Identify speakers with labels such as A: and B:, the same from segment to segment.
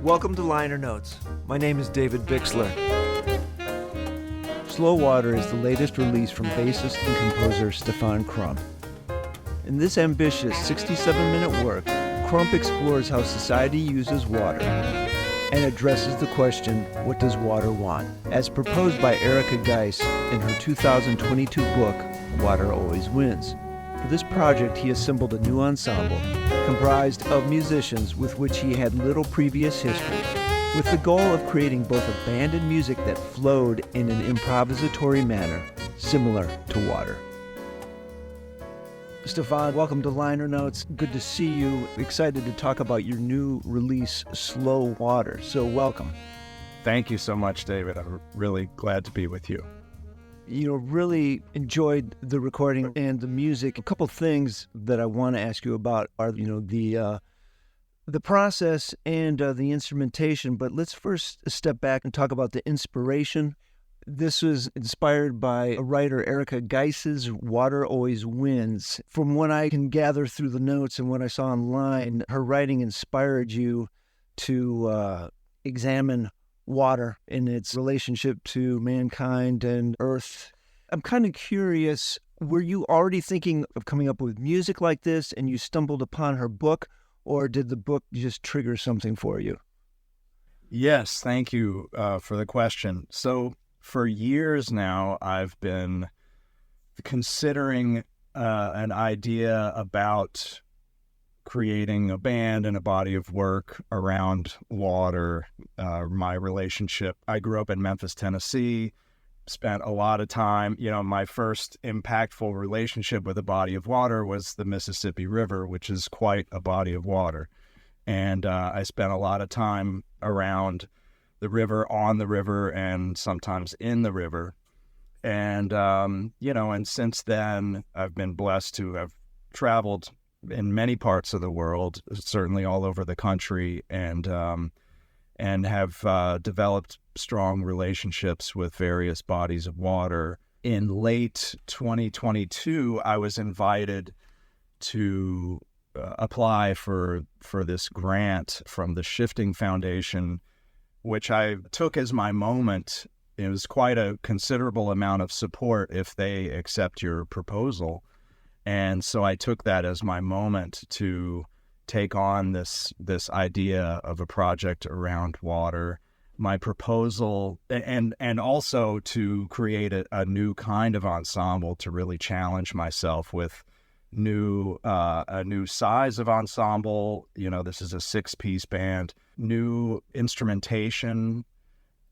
A: Welcome to Liner Notes. My name is David Bixler. Slow Water is the latest release from bassist and composer Stephan Crump. In this ambitious 67-minute work, Crump explores how society uses water and addresses the question, what does water want? As proposed by Erica Gies in her 2022 book, Water Always Wins. For this project, he assembled a new ensemble comprised of musicians with which he had little previous history, with the goal of creating both a band and music that flowed in an improvisatory manner, similar to water. Stephan, welcome to Liner Notes. Good to see you. Excited to talk about your new release, Slow Water. So welcome.
B: Thank you so much, David. I'm really glad to be with you.
A: Really enjoyed the recording and the music. A couple things that I want to ask you about are, the process and the instrumentation. But let's first step back and talk about the inspiration. This was inspired by a writer, Erica Gies' Water Always Wins. From what I can gather through the notes and what I saw online, her writing inspired you to examine water in its relationship to mankind and earth. I'm kind of curious, were you already thinking of coming up with music like this and you stumbled upon her book, or did the book just trigger something for you?
B: Yes, thank you for the question. So for years now, I've been considering an idea about creating a band and a body of work around water, my relationship. I grew up in Memphis, Tennessee, spent a lot of time, my first impactful relationship with a body of water was the Mississippi River, which is quite a body of water. And I spent a lot of time around the river, on the river, and sometimes in the river. And, and since then, I've been blessed to have traveled in many parts of the world, certainly all over the country, and have developed strong relationships with various bodies of water. In late 2022, I was invited to apply for this grant from the Shifting Foundation, which I took as my moment. It was quite a considerable amount of support if they accept your proposal. And so I took that as my moment to take on this idea of a project around water. My proposal, and also to create a new kind of ensemble to really challenge myself with a new size of ensemble. This is a 6-piece band, new instrumentation,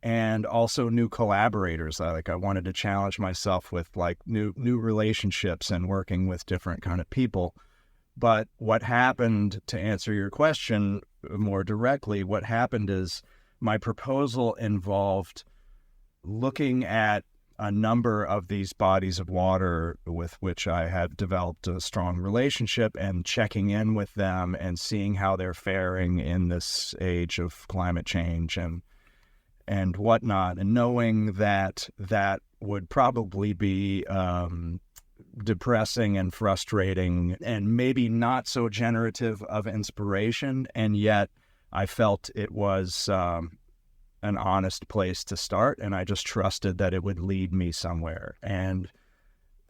B: and also new collaborators. I wanted to challenge myself with new relationships and working with different kind of people. But what happened, to answer your question more directly, what happened is my proposal involved looking at a number of these bodies of water with which I had developed a strong relationship and checking in with them and seeing how they're faring in this age of climate change and whatnot, and knowing that would probably be depressing and frustrating and maybe not so generative of inspiration, and yet I felt it was an honest place to start, and I just trusted that it would lead me somewhere. And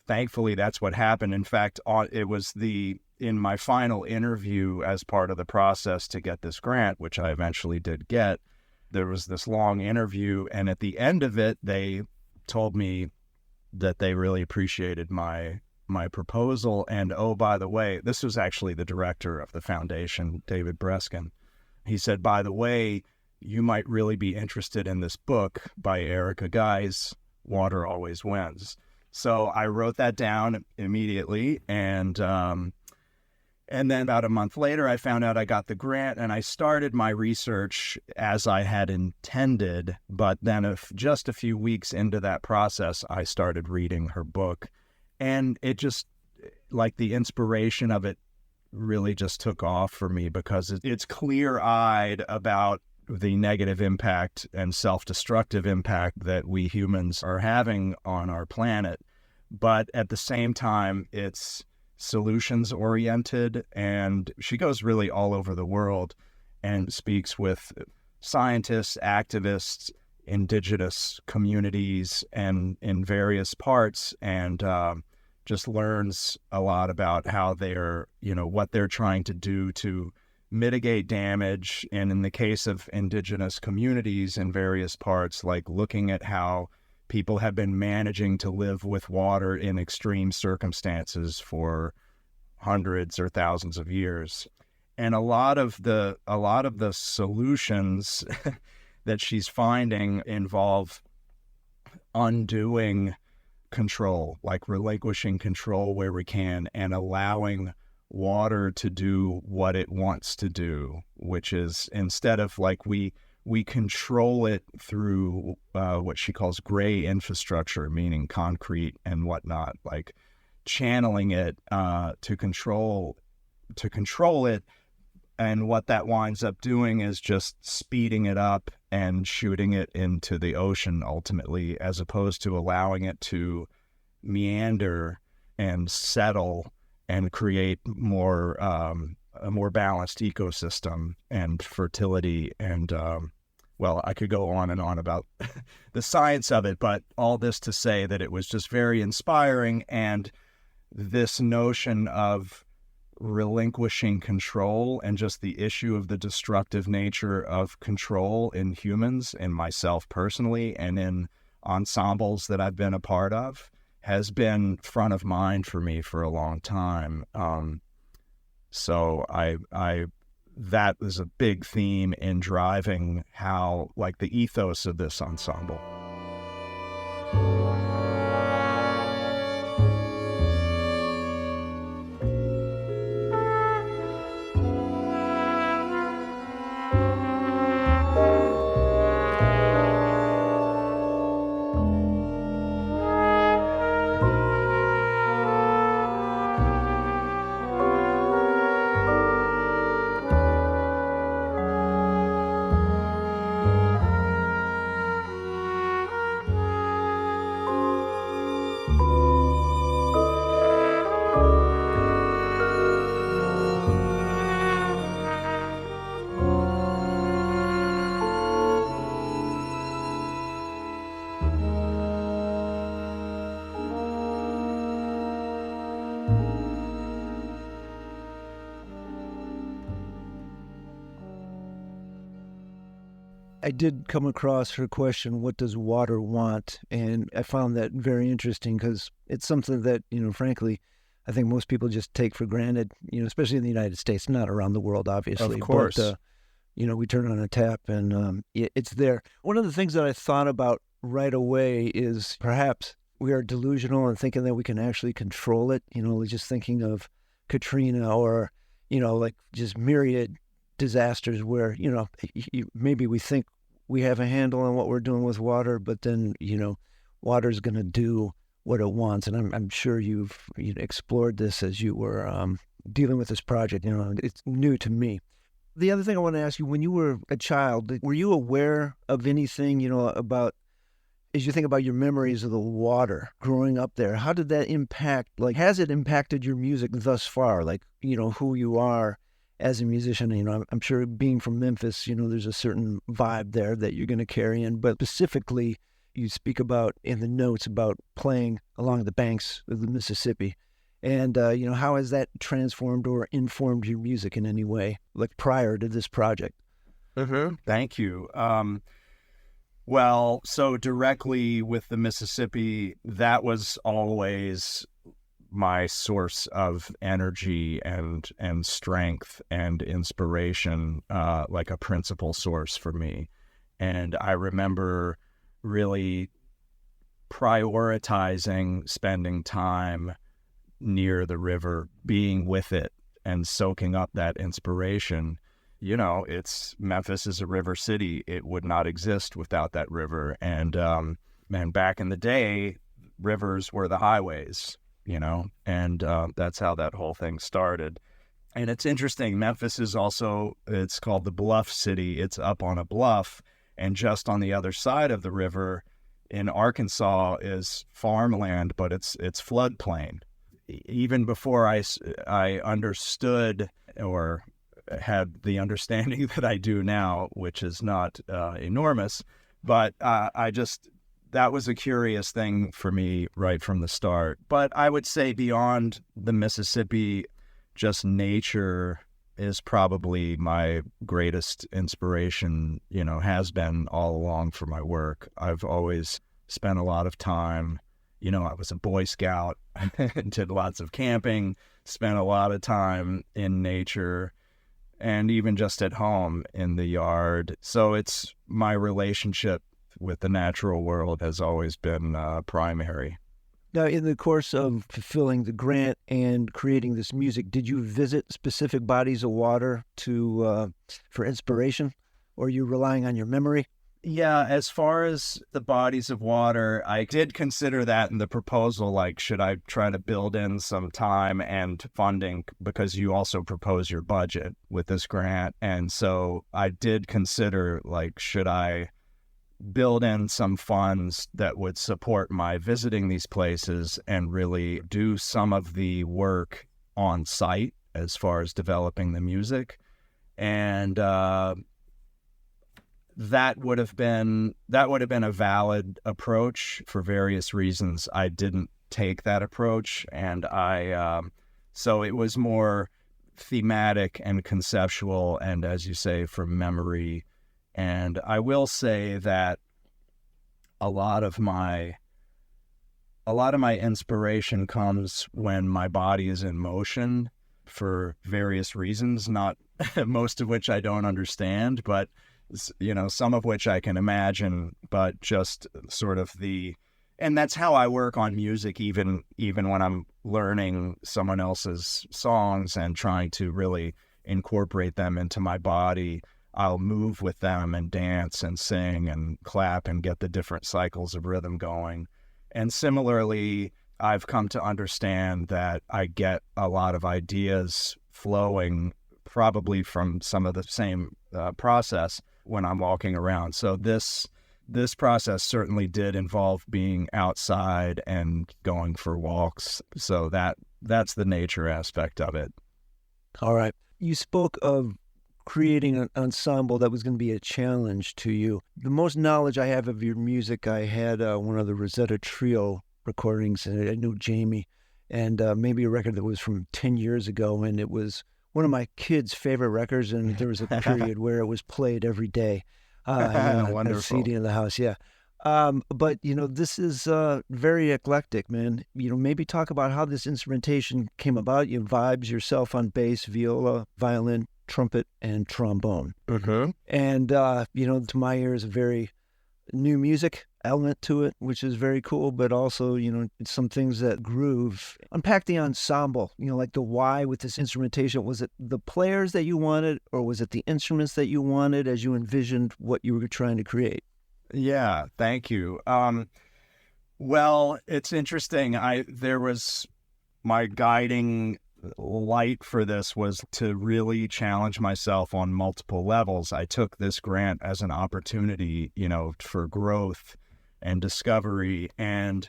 B: thankfully, that's what happened. In fact, it was in my final interview as part of the process to get this grant, which I eventually did get, there was this long interview, and at the end of it, they told me that they really appreciated my proposal. And oh, by the way, this was actually the director of the foundation, David Bixler. He said, by the way, you might really be interested in this book by Erica Gies, Water Always Wins. So I wrote that down immediately, and then about a month later, I found out I got the grant, and I started my research as I had intended. But then just a few weeks into that process, I started reading her book, and it just, the inspiration of it really just took off for me, because it's clear-eyed about the negative impact and self-destructive impact that we humans are having on our planet. But at the same time, it's solutions oriented, and she goes really all over the world and speaks with scientists, activists, indigenous communities, and in various parts, and just learns a lot about how they're, what they're trying to do to mitigate damage. And in the case of indigenous communities in various parts, like looking at how people have been managing to live with water in extreme circumstances for hundreds or thousands of years. And a lot of the solutions that she's finding involve undoing control, like relinquishing control where we can and allowing water to do what it wants to do, which is, instead of like we control it through what she calls gray infrastructure, meaning concrete and whatnot, like channeling it to control it. And what that winds up doing is just speeding it up and shooting it into the ocean ultimately, as opposed to allowing it to meander and settle and create more a more balanced ecosystem and fertility. And well, I could go on and on about the science of it, but all this to say that it was just very inspiring. And this notion of relinquishing control and just the issue of the destructive nature of control in humans, and myself personally, and in ensembles that I've been a part of, has been front of mind for me for a long time. So that was a big theme in driving how, like, the ethos of this ensemble.
A: I did come across her question, what does water want? And I found that very interesting because it's something that, frankly, I think most people just take for granted, especially in the United States, not around the world, obviously.
B: Of course.
A: But, we turn on a tap and it's there. One of the things that I thought about right away is perhaps we are delusional and thinking that we can actually control it, just thinking of Katrina or, like just myriad disasters where, maybe we think we have a handle on what we're doing with water, but then, water's going to do what it wants. And I'm sure you've explored this as you were dealing with this project. It's new to me. The other thing I want to ask you, when you were a child, were you aware of anything, about, as you think about your memories of the water growing up there, how did that impact, like, has it impacted your music thus far? Like, who you are as a musician? I'm sure being from Memphis, there's a certain vibe there that you're going to carry in, but specifically you speak about in the notes about playing along the banks of the Mississippi. And, how has that transformed or informed your music in any way, like prior to this project?
B: Mm-hmm. Thank you. Well, so directly with the Mississippi, that was always my source of energy and strength and inspiration, like a principal source for me. And I remember really prioritizing spending time near the river, being with it and soaking up that inspiration. Memphis is a river city. It would not exist without that river. And back in the day, rivers were the highways, and that's how that whole thing started. And it's interesting, Memphis is also, it's called the Bluff City. It's up on a bluff, and just on the other side of the river in Arkansas is farmland, but it's floodplain. Even before I understood or had the understanding that I do now, which is not enormous, but that was a curious thing for me right from the start. But I would say beyond the Mississippi, just nature is probably my greatest inspiration, has been all along for my work. I've always spent a lot of time, I was a Boy Scout, did lots of camping, spent a lot of time in nature, and even just at home in the yard. So it's my relationship with the natural world has always been primary.
A: Now, in the course of fulfilling the grant and creating this music, did you visit specific bodies of water for inspiration, or are you relying on your memory?
B: Yeah, as far as the bodies of water, I did consider that in the proposal, like, should I try to build in some time and funding, because you also propose your budget with this grant. And so I did consider, like, should I build in some funds that would support my visiting these places and really do some of the work on site as far as developing the music. And that would have been a valid approach. For various reasons, I didn't take that approach, and so it was more thematic and conceptual, and, as you say, from memory. And I will say that a lot of my inspiration comes when my body is in motion for various reasons, not most of which I don't understand, but some of which I can imagine, but just sort of and that's how I work on music, even when I'm learning someone else's songs and trying to really incorporate them into my body. I'll move with them and dance and sing and clap and get the different cycles of rhythm going. And similarly, I've come to understand that I get a lot of ideas flowing probably from some of the same process when I'm walking around. So this process certainly did involve being outside and going for walks. So that's the nature aspect of it.
A: All right. You spoke of creating an ensemble that was going to be a challenge to you. The most knowledge I have of your music, I had one of the Rosetta Trio recordings, and I knew Jamie, and maybe a record that was from 10 years ago, and it was one of my kids' favorite records, and there was a period where it was played every day.
B: Wonderful.
A: A CD in the house, yeah. But, this is very eclectic, man. Maybe talk about how this instrumentation came about. You vibes yourself on bass, viola, violin, trumpet, and trombone.
B: Mm-hmm.
A: And, to my ears, a very new music element to it, which is very cool, but also, some things that groove. Unpack the ensemble, like the why with this instrumentation. Was it the players that you wanted, or was it the instruments that you wanted as you envisioned what you were trying to create?
B: Yeah, thank you. Well, it's interesting. There was my guiding light for this was to really challenge myself on multiple levels. I took this grant as an opportunity, for growth and discovery. And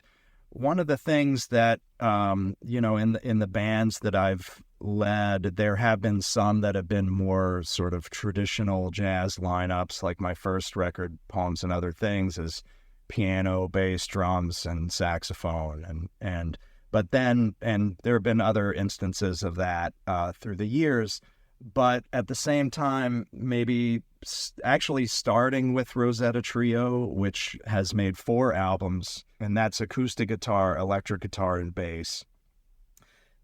B: one of the things that, in the bands that I've led, there have been some that have been more sort of traditional jazz lineups. Like my first record, Poems and Other Things, is piano, bass, drums, and saxophone. But then there have been other instances of that through the years. But at the same time, maybe actually starting with Rosetta Trio, which has made 4 albums, and that's acoustic guitar, electric guitar, and bass.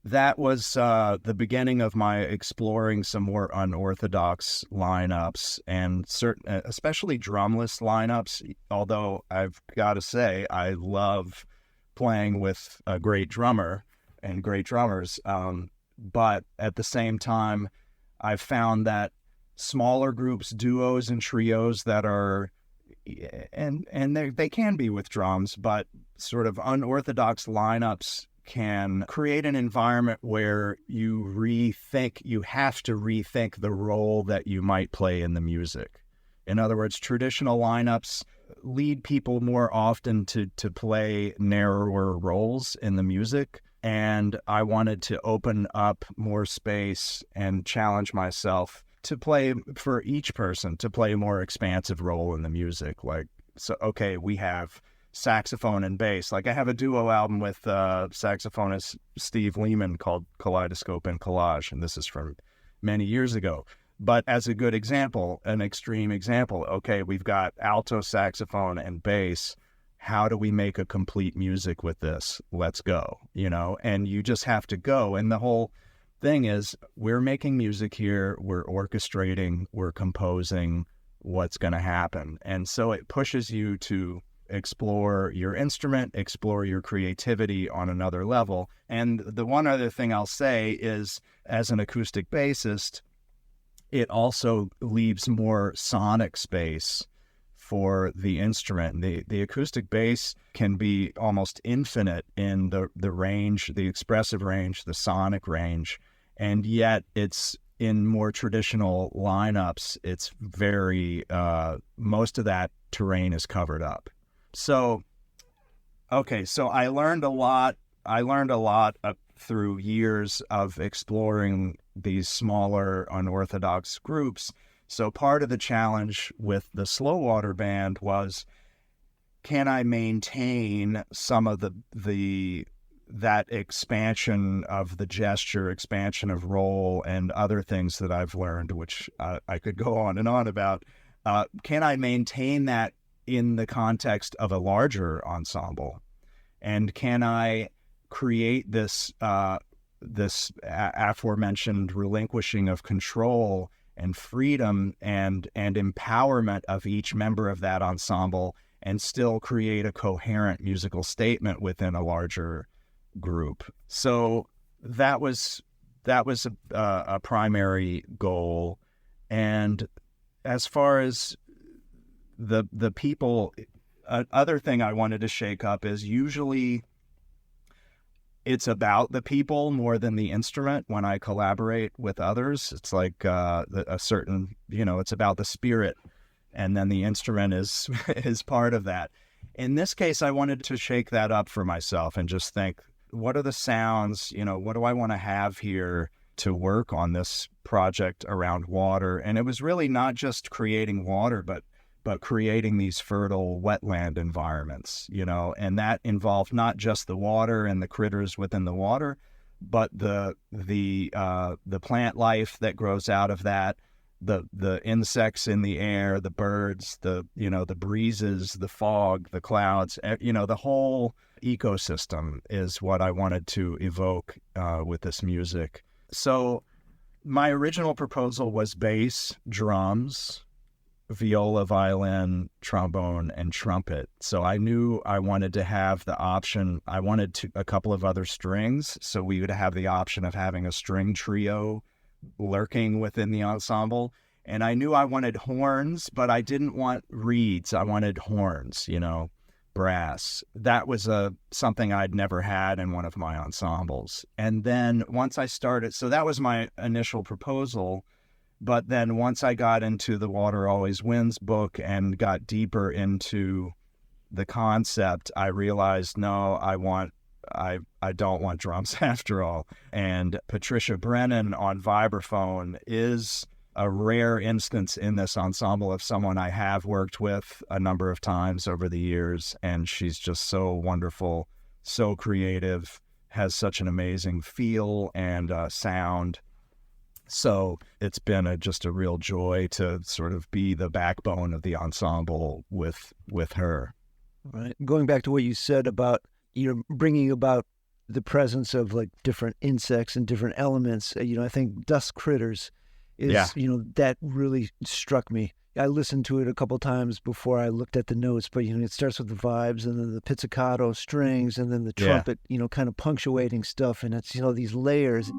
B: That was the beginning of my exploring some more unorthodox lineups, and especially drumless lineups, although I've got to say I love playing with a great drummer and great drummers. But at the same time, I've found that smaller groups, duos and trios that are, and they can be with drums, but sort of unorthodox lineups can create an environment where you have to rethink the role that you might play in the music. In other words, traditional lineups lead people more often to play narrower roles in the music, and I wanted to open up more space and challenge myself to play, for each person to play a more expansive role in the music. Like, so, okay, we have saxophone and bass. Like, I have a duo album with saxophonist Steve Lehman called Kaleidoscope and Collage, and this is from many years ago. But as a good example, an extreme example, okay, we've got alto saxophone and bass. How do we make a complete music with this? Let's go, you know, and you just have to go. And the whole thing is, we're making music here, we're orchestrating, we're composing what's going to happen. And so it pushes you to explore your instrument, explore your creativity on another level. And the one other thing I'll say is, as an acoustic bassist, it also leaves more sonic space for the instrument. The acoustic bass can be almost infinite in the range, the expressive range, the sonic range, and yet it's in more traditional lineups, it's very, most of that terrain is covered up. So, okay, so I learned a lot through years of exploring these smaller, unorthodox groups. So part of the challenge with the Slow Water Band was, can I maintain some of that expansion of the gesture, expansion of role, and other things that I've learned, which I could go on and on about. Can I maintain that in the context of a larger ensemble? And can I create this aforementioned relinquishing of control and freedom and empowerment of each member of that ensemble, and still create a coherent musical statement within a larger group? So that was a primary goal. And as far as the people, other thing I wanted to shake up is, usually it's about the people more than the instrument when I collaborate with others. It's like a certain, it's about the spirit, and then the instrument is part of that. In this case, I wanted to shake that up for myself and just think, what are the sounds, what do I want to have here to work on this project around water? And it was really not just creating water, but creating these fertile wetland environments, and that involved not just the water and the critters within the water, but the plant life that grows out of that, the insects in the air, the birds, the breezes, the fog, the clouds, the whole ecosystem is what I wanted to evoke with this music. So my original proposal was bass, drums, viola, violin, trombone, and trumpet. So I knew I wanted to have the option. I wanted a couple of other strings, so we would have the option of having a string trio lurking within the ensemble. And I knew I wanted horns, but I didn't want reeds. I wanted horns, brass. That was something I'd never had in one of my ensembles. And then once I started, so that was my initial proposal. But then once I got into the Water Always Wins book and got deeper into the concept, I realized, no, I don't want drums after all. And Patricia Brennan on vibraphone is a rare instance in this ensemble of someone I have worked with a number of times over the years. And she's just so wonderful, so creative, has such an amazing feel and sound. So it's been just a real joy to sort of be the backbone of the ensemble with her.
A: Right. Going back to what you said about bringing about the presence of like different insects and different elements, I think Dust Critters is, that really struck me. I listened to it a couple times before I looked at the notes, but it starts with the vibes and then the pizzicato strings and then the trumpet, kind of punctuating stuff, and it's these layers.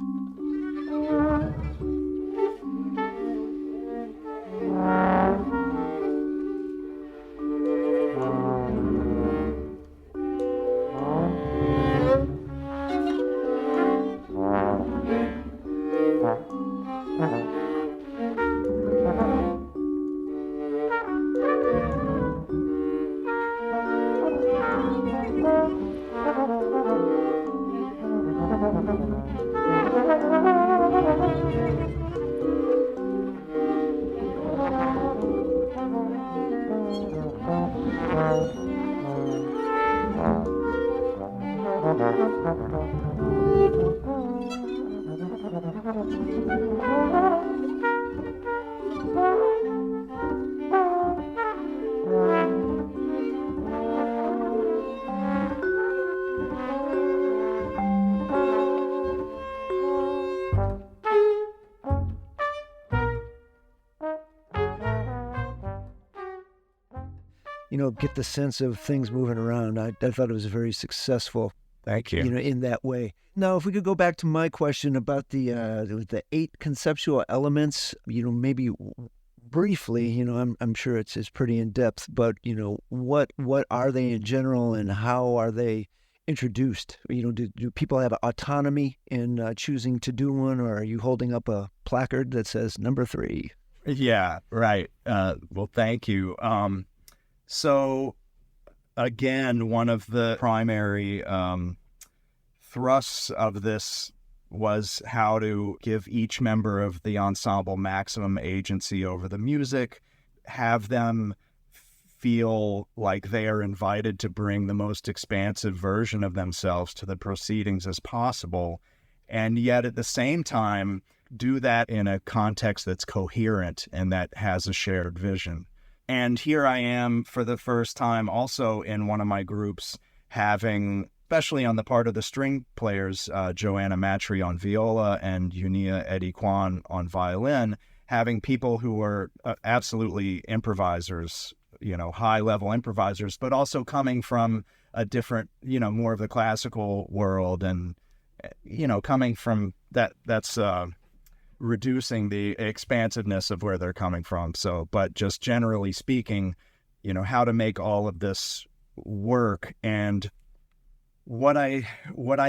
A: Get the sense of things moving around. I thought it was very successful,
B: Thank you.
A: in that way. Now, if we could go back to my question about the 8 conceptual elements, maybe briefly, I'm sure it's pretty in depth, but what are they in general, and how are they introduced? Do people have autonomy in choosing to do one, or are you holding up a placard that says number 3?
B: Yeah, right. Well, thank you. So, again, one of the primary thrusts of this was how to give each member of the ensemble maximum agency over the music, have them feel like they are invited to bring the most expansive version of themselves to the proceedings as possible, and yet at the same time do that in a context that's coherent and that has a shared vision. And here I am for the first time also in one of my groups having, especially on the part of the string players, Joanna Matry on viola and Unia Eddie Kwan on violin, having people who are absolutely improvisers, high-level improvisers, but also coming from a different, more of the classical world, and, coming from that's reducing the expansiveness of where they're coming from. So, but just generally speaking, how to make all of this work. And what I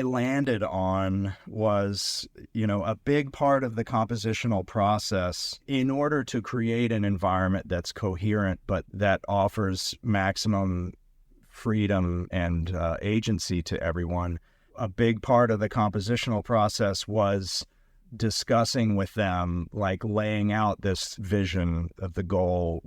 B: landed on was, a big part of the compositional process in order to create an environment that's coherent, but that offers maximum freedom and agency to everyone. A big part of the compositional process was discussing with them, like laying out this vision of the goal,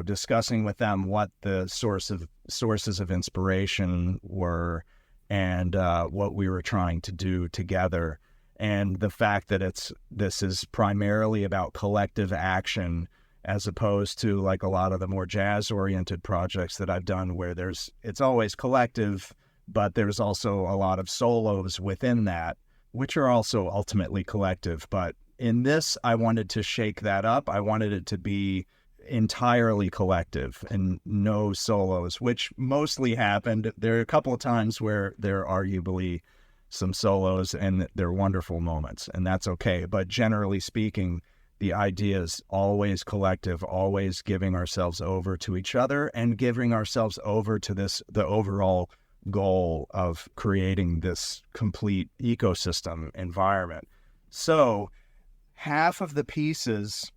B: discussing with them what the sources of inspiration were, and what we were trying to do together. And the fact that this is primarily about collective action, as opposed to like a lot of the more jazz-oriented projects that I've done, where it's always collective, but there's also a lot of solos within that, which are also ultimately collective. But in this, I wanted to shake that up. I wanted it to be entirely collective and no solos, which mostly happened. There are a couple of times where there are arguably some solos, and they're wonderful moments, and that's okay. But generally speaking, the idea is always collective, always giving ourselves over to each other and giving ourselves over to the overall goal of creating this complete ecosystem environment. So half of the pieces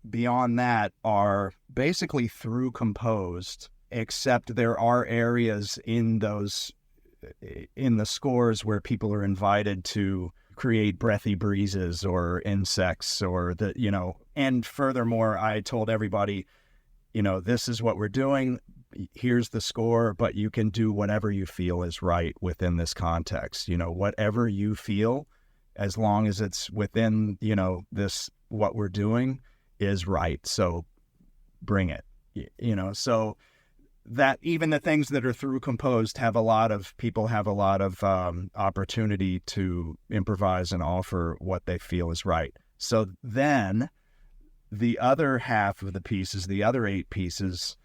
B: beyond that are basically through composed, except there are areas in the scores where people are invited to create breathy breezes or insects or and furthermore, I told everybody, this is what we're doing. Here's the score, but you can do whatever you feel is right within this context. Whatever you feel, as long as it's within, this, what we're doing is right. So bring it, so that even the things that are through composed have a lot of opportunity to improvise and offer what they feel is right. So then the other half of the pieces, the other 8 pieces,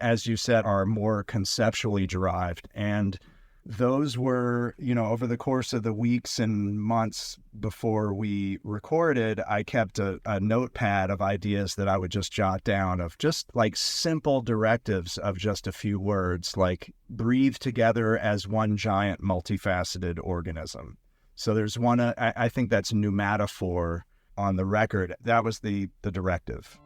B: as you said, are more conceptually derived. And those were, over the course of the weeks and months before we recorded, I kept a notepad of ideas that I would just jot down, of just like simple directives of just a few words, like breathe together as one giant multifaceted organism. So there's one, I think that's pneumatophore on the record. That was the directive.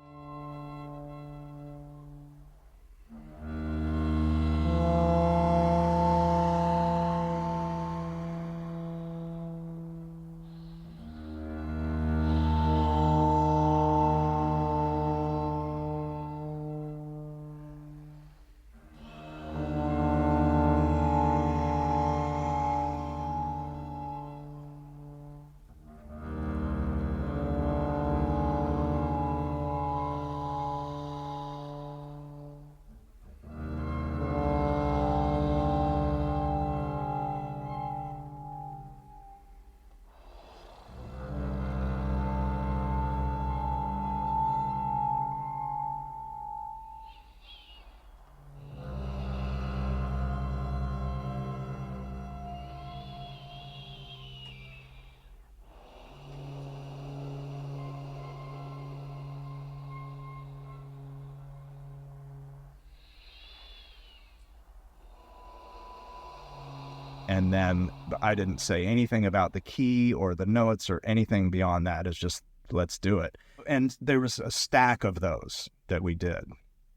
B: And then I didn't say anything about the key or the notes or anything beyond that. It's just, let's do it. And there was a stack of those that we did.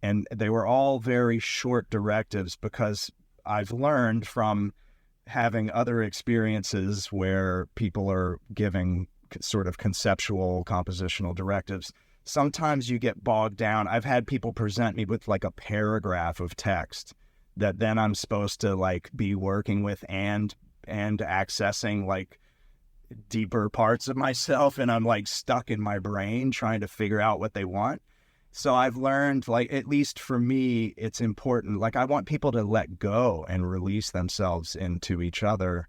B: And they were all very short directives, because I've learned from having other experiences where people are giving sort of conceptual compositional directives. Sometimes you get bogged down. I've had people present me with like a paragraph of text that then I'm supposed to like be working with and accessing like deeper parts of myself, and I'm like stuck in my brain trying to figure out what they want. So I've learned, like, at least for me, it's important. Like, I want people to let go and release themselves into each other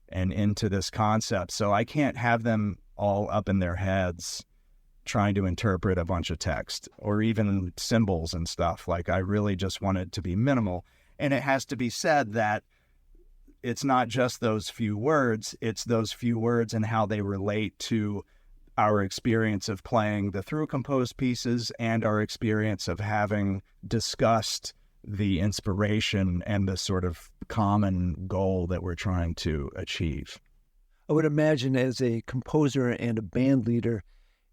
B: and into this concept. So I can't have them all up in their heads trying to interpret a bunch of text or even symbols and stuff. Like, I really just want it to be minimal. And it has to be said that it's not just those few words, it's those few words and how they relate to our experience of playing the through composed pieces and our experience of having discussed the inspiration and the sort of common goal that we're trying to achieve.
A: I would imagine as a composer and a band leader,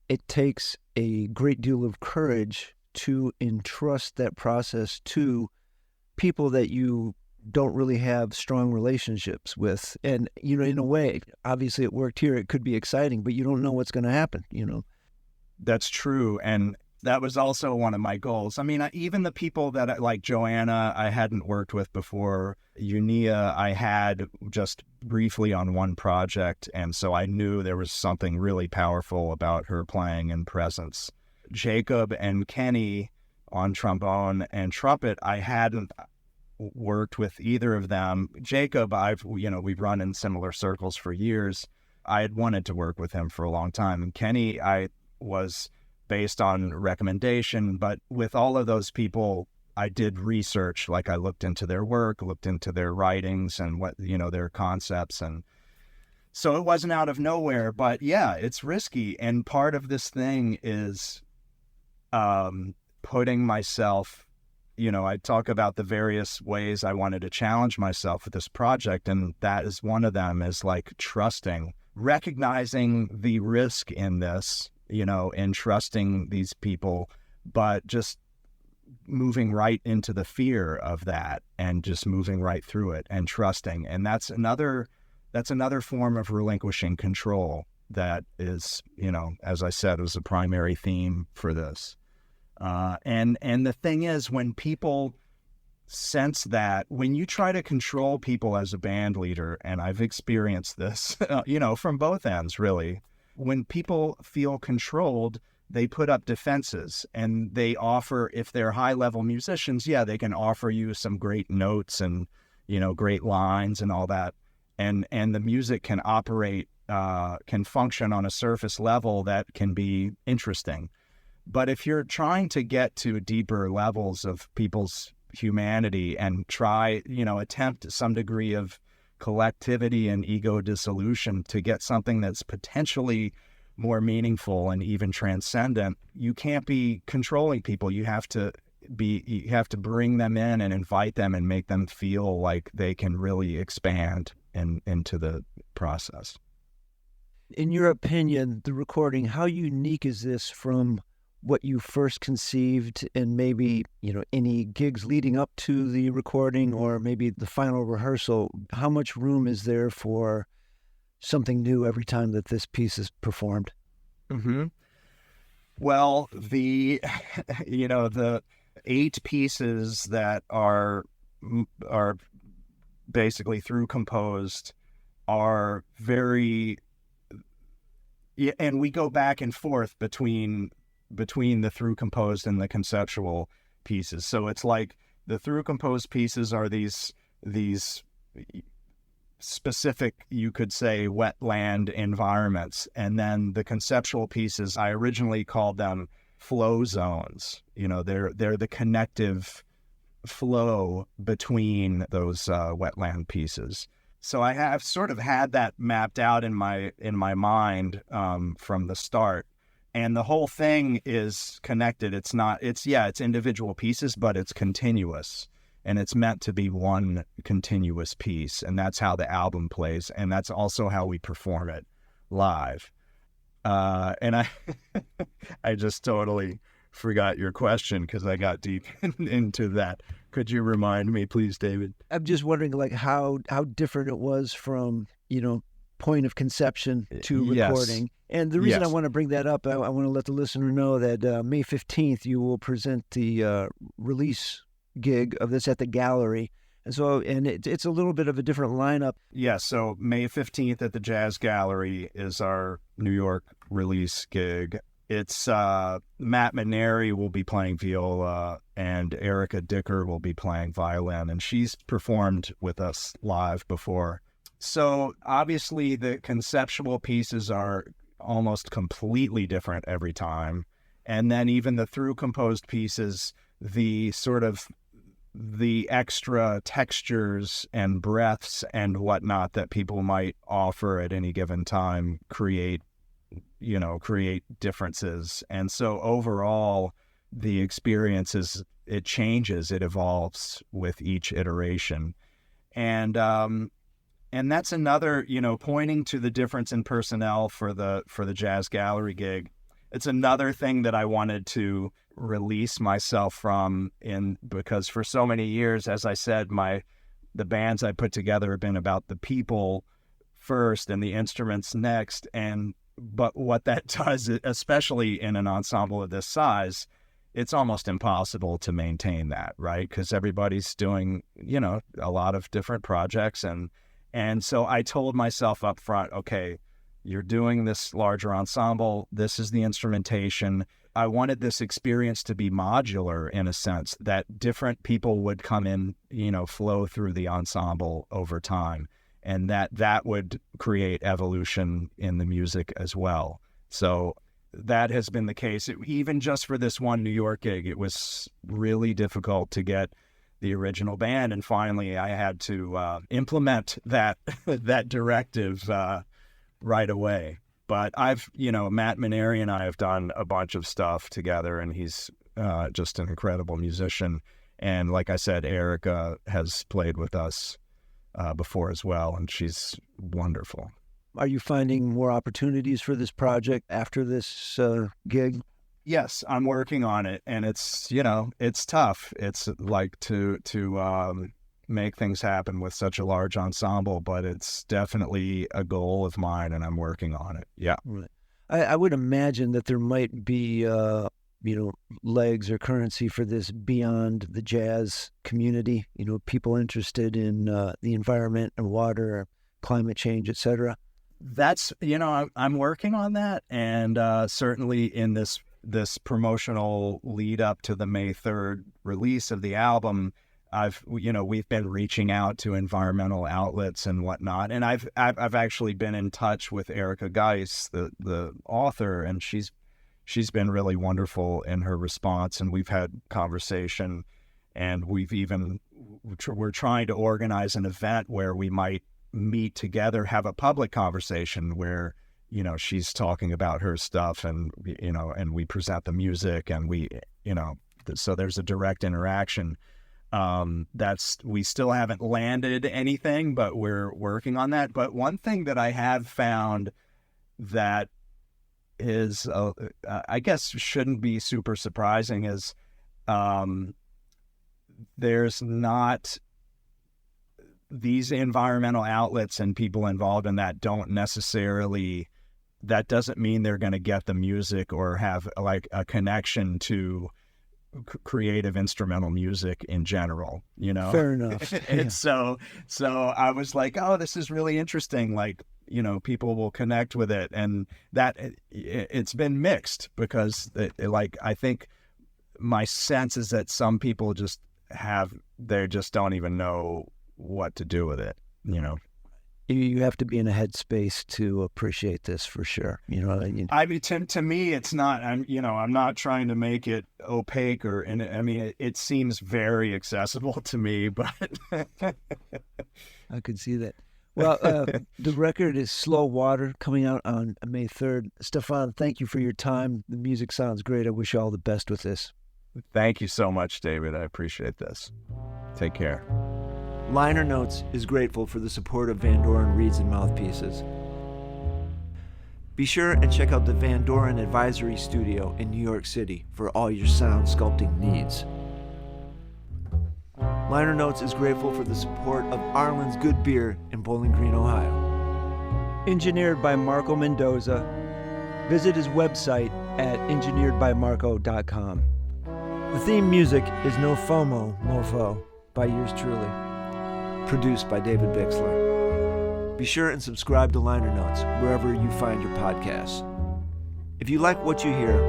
A: it takes a great deal of courage to entrust that process to people that you don't really have strong relationships with. And, you know, in a way, obviously it worked here. It could be exciting, but you don't know what's going to happen, you know?
B: That's true. And that was also one of my goals. I mean, even the people that like Joanna, I hadn't worked with before. Unia, I had just briefly on one project. And so I knew there was something really powerful about her playing and presence. Jacob and Kenny on trombone and trumpet, I hadn't worked with either of them. Jacob, we've run in similar circles for years. I had wanted to work with him for a long time. And Kenny, I was based on recommendation, but with all of those people, I did research. Like, I looked into their work, looked into their writings and what, their concepts. And so it wasn't out of nowhere, but yeah, it's risky. And part of this thing is putting myself, I talk about the various ways I wanted to challenge myself with this project. And that is one of them, is like trusting, recognizing the risk in this, and trusting these people, but just moving right into the fear of that and just moving right through it and trusting. And that's another form of relinquishing control that is, as I said, was a primary theme for this. And the thing is, when people sense that, when you try to control people as a band leader, and I've experienced this, from both ends, really, when people feel controlled, they put up defenses and they offer, if they're high-level musicians, yeah, they can offer you some great notes and, great lines and all that. And the music can operate, can function on a surface level that can be interesting. But if you're trying to get to deeper levels of people's humanity and try, attempt some degree of collectivity and ego dissolution to get something that's potentially more meaningful and even transcendent, you can't be controlling people. You have to bring them in and invite them and make them feel like they can really expand into the process.
A: In your opinion, the recording, how unique is this from what you first conceived, and maybe, any gigs leading up to the recording or maybe the final rehearsal? How much room is there for something new every time that this piece is performed?
B: Mm-hmm. Well, the 8 pieces that are basically through composed are very, and we go back and forth between the through composed and the conceptual pieces. So it's like the through composed pieces are these specific, you could say, wetland environments. And then the conceptual pieces, I originally called them flow zones. They're the connective flow between those wetland pieces. So I have sort of had that mapped out in my mind from the start. And the whole thing is connected. It's individual pieces, but it's continuous. and it's meant to be one continuous piece. And that's how the album plays. And that's also how we perform it live. And I just totally forgot your question because I got deep into that. Could you remind me, please, David?
A: I'm just wondering, like, how different it was from, point of conception to recording.
B: Yes.
A: And the reason I
B: Yes.
A: want to bring that up, I want to let the listener know that May 15th, you will present the release gig of this at the Gallery. And so, it's a little bit of a different lineup.
B: Yeah, so May 15th at the Jazz Gallery is our New York release gig. It's Matt Maneri will be playing viola and Erica Dicker will be playing violin, and she's performed with us live before. So obviously the conceptual pieces are almost completely different every time. And then even the through composed pieces, the sort of the extra textures and breaths and whatnot that people might offer at any given time create differences. And so overall, the experience it changes, it evolves with each iteration. And that's another, pointing to the difference in personnel for the Jazz Gallery gig. It's another thing that I wanted to release myself from because for so many years, as I said, the bands I put together have been about the people first and the instruments next. But what that does, especially in an ensemble of this size, it's almost impossible to maintain that, right? Because everybody's doing, a lot of different projects. And so I told myself up front, okay, you're doing this larger ensemble. This is the instrumentation. I wanted this experience to be modular in a sense, that different people would come in, flow through the ensemble over time, and that would create evolution in the music as well. So that has been the case. Even just for this one New York gig, it was really difficult to get the original band, and finally I had to implement that directive right away. But Matt Maneri and I have done a bunch of stuff together, and he's just an incredible musician. And like I said, Erica has played with us before as well, and she's wonderful.
A: Are you finding more opportunities for this project after this gig?
B: Yes, I'm working on it, and it's tough. It's like to make things happen with such a large ensemble, but it's definitely a goal of mine, and I'm working on it. Yeah.
A: Right. I would imagine that there might be, legs or currency for this beyond the jazz community, people interested in the environment and water, climate change, etc.
B: That's, I'm working on that. And certainly in this promotional lead up to the May 3rd release of the album, we've been reaching out to environmental outlets and whatnot. And I've actually been in touch with Erica Gies, the author, and she's been really wonderful in her response. And we've had conversation, and we're trying to organize an event where we might meet together, have a public conversation where, she's talking about her stuff and we present the music, and so there's a direct interaction. We still haven't landed anything, but we're working on that. But one thing that I have found that is, I guess shouldn't be super surprising is, there's not these environmental outlets and people involved in that that doesn't mean they're going to get the music or have like a connection to creative instrumental music in general,
A: Fair enough.
B: And so I was like, oh, this is really interesting. Like, people will connect with it, and that it's been mixed because I think my sense is that some people they just don't even know what to do with it.
A: You have to be in a headspace to appreciate this for sure.
B: I mean, to me, it's not. I'm not trying to make it opaque it seems very accessible to me, but
A: I could see that. Well, the record is Slow Water, coming out on May 3rd. Stephan, thank you for your time. The music sounds great. I wish you all the best with this.
B: Thank you so much, David. I appreciate this. Take care.
A: Liner Notes is grateful for the support of Van Doren Reeds and Mouthpieces. Be sure and check out the Van Doren Advisory Studio in New York City for all your sound sculpting needs. Liner Notes is grateful for the support of Arlen's Good Beer in Bowling Green, Ohio. Engineered by Marco Mendoza. Visit his website at engineeredbymarco.com. The theme music is No FOMO, Mofo by yours truly. Produced by David Bixler. Be sure and subscribe to Liner Notes wherever you find your podcasts. If you like what you hear,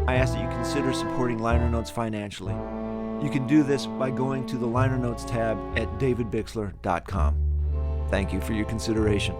A: I ask that you consider supporting Liner Notes financially. You can do this by going to the Liner Notes tab at davidbixler.com. Thank you for your consideration.